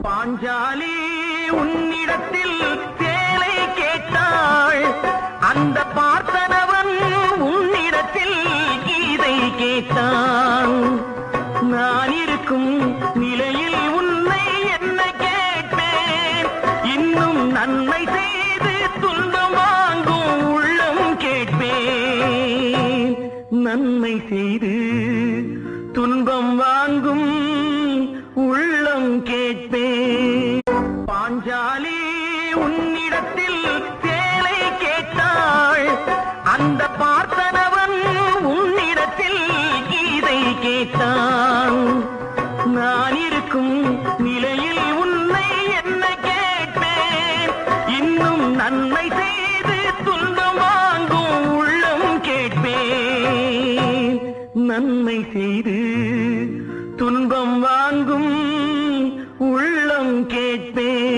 பாஞ்சாலி உன்னிடத்தில் சேலை கேட்டாள், அந்த பார்த்தனவன் உன்னிடத்தில் கீதை கேட்டான். நான் இருக்கும் நிலையில் உன்னை என்ன கேட்பேன், இன்னும் நன்மை செய்து துன்பம் வாங்கும் உள்ளம் கேட்பேன். நன்மை செய்து துன்பம் வாங்கும் உள்ளம் கேட்பேன். பாஞ்சாலி உன்னிடத்தில் சேலை கேட்டாள், அந்த பார்த்தனவன் உன்னிடத்தில் கீதை கேட்டான். நான் இருக்கும் நிலையில் உன்னை என்ன கேட்பேன், இன்னும் நன்மை செய்து துன்பம் வாங்கும் உள்ளம் கேட்பேன். நன்மை செய்து துன்பம் வாங்கும் உள்ளம் கேட்பேன்.